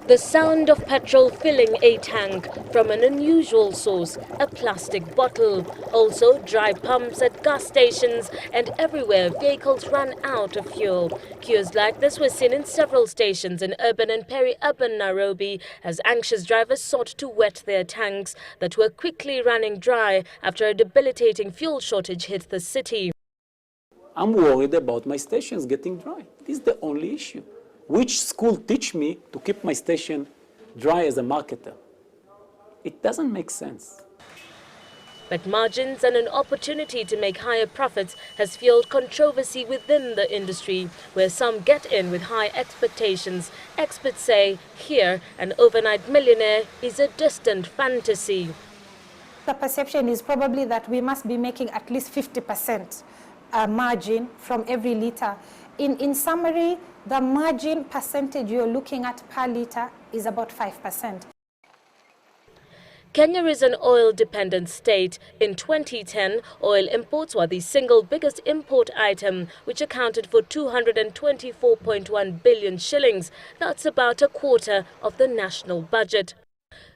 The sound of petrol filling a tank from an unusual source, a plastic bottle. Also dry pumps at gas stations, and everywhere vehicles ran out of fuel. Queues like this were seen in several stations in urban and peri-urban Nairobi as anxious drivers sought to wet their tanks that were quickly running dry after a debilitating fuel shortage hit the city. I'm worried about my stations getting dry. This is the only issue. Which school teach me to keep my station dry as a marketer? It doesn't make sense. But margins and an opportunity to make higher profits has fueled controversy within the industry, where some get in with high expectations. Experts say here an overnight millionaire is a distant fantasy. The perception is probably that we must be making at least 50% margin from every litre. In summary, the margin percentage you're looking at per litre is about 5%. Kenya is an oil-dependent state. In 2010, oil imports were the single biggest import item, which accounted for 224.1 billion shillings. That's about a quarter of the national budget.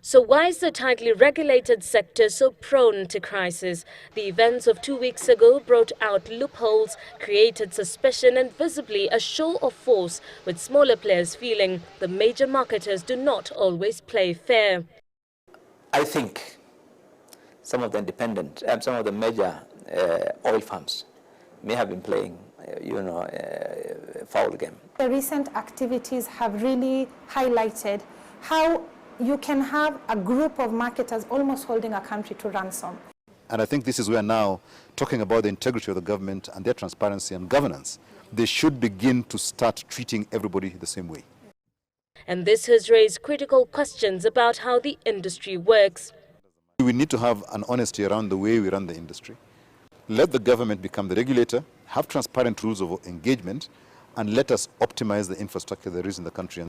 So why is the tightly regulated sector so prone to crisis? The events of 2 weeks ago brought out loopholes, created suspicion and visibly a show of force, with smaller players feeling the major marketers do not always play fair. I think some of the independent and some of the major oil firms may have been playing, a foul game. The recent activities have really highlighted how you can have a group of marketers almost holding a country to ransom. And I think this is where now, talking about the integrity of the government and their transparency and governance, they should begin to start treating everybody the same way. And this has raised critical questions about how the industry works. We need to have an honesty around the way we run the industry. Let the government become the regulator, have transparent rules of engagement, and let us optimize the infrastructure there is in the country.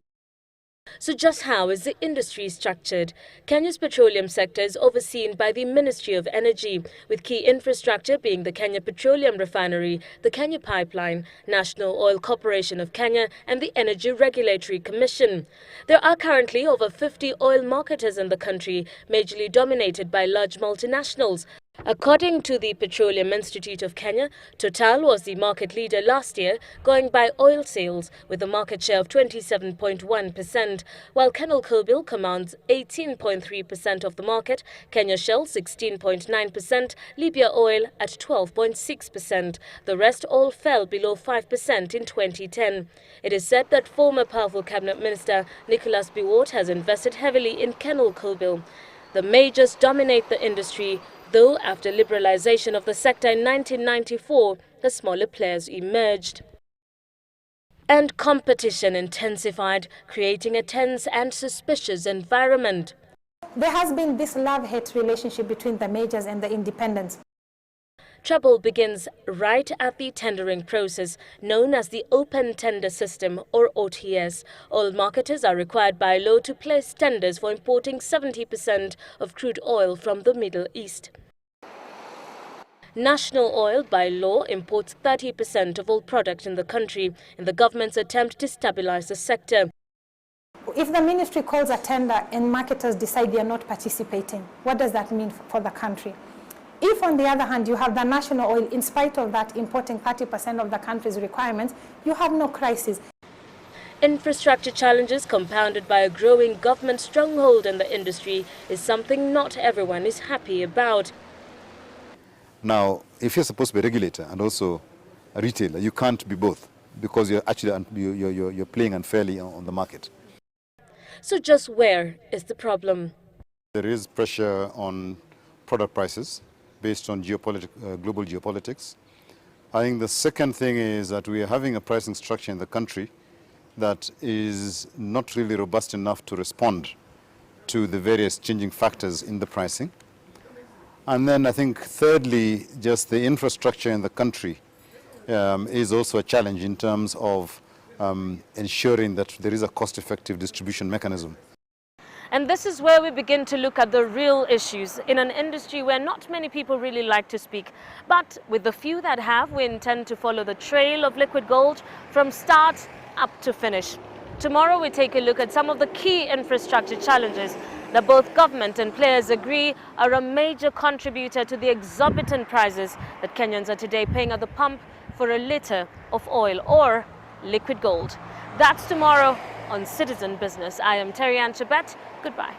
So just how is the industry structured? Kenya's petroleum sector is overseen by the Ministry of Energy, with key infrastructure being the Kenya Petroleum Refinery, the Kenya Pipeline, National Oil Corporation of Kenya and the Energy Regulatory Commission. There are currently over 50 oil marketers in the country, majorly dominated by large multinationals. According to the Petroleum Institute of Kenya, Total was the market leader last year, going by oil sales with a market share of 27.1%, while Kenol Kobil commands 18.3% of the market, Kenya Shell 16.9%, Libya Oil at 12.6%. The rest all fell below 5% in 2010. It is said that former powerful Cabinet Minister Nicholas Biwott has invested heavily in Kenol Kobil. The majors dominate the industry, though after liberalization of the sector in 1994, the smaller players emerged. And competition intensified, creating a tense and suspicious environment. There has been this love-hate relationship between the majors and the independents. Trouble begins right at the tendering process, known as the Open Tender System or OTS. Oil marketers are required by law to place tenders for importing 70% of crude oil from the Middle East. National Oil, by law, imports 30% of all product in the country in the government's attempt to stabilize the sector. If the ministry calls a tender and marketers decide they are not participating, what does that mean for the country? If, on the other hand, you have the national oil, in spite of that, importing 30% of the country's requirements, you have no crisis. Infrastructure challenges compounded by a growing government stronghold in the industry is something not everyone is happy about. Now, if you're supposed to be a regulator and also a retailer, you can't be both because you're actually you're playing unfairly on the market. So just where is the problem? There is pressure on product prices based on global geopolitics. I think the second thing is that we are having a pricing structure in the country that is not really robust enough to respond to the various changing factors in the pricing. And then I think thirdly, just the infrastructure in the country is also a challenge in terms of ensuring that there is a cost-effective distribution mechanism. And this is where we begin to look at the real issues in an industry where not many people really like to speak. But with the few that have, we intend to follow the trail of liquid gold from start up to finish. Tomorrow we take a look at some of the key infrastructure challenges that both government and players agree are a major contributor to the exorbitant prices that Kenyans are today paying at the pump for a litre of oil or liquid gold. That's tomorrow on Citizen Business. I am Terryanne Chebet. Goodbye.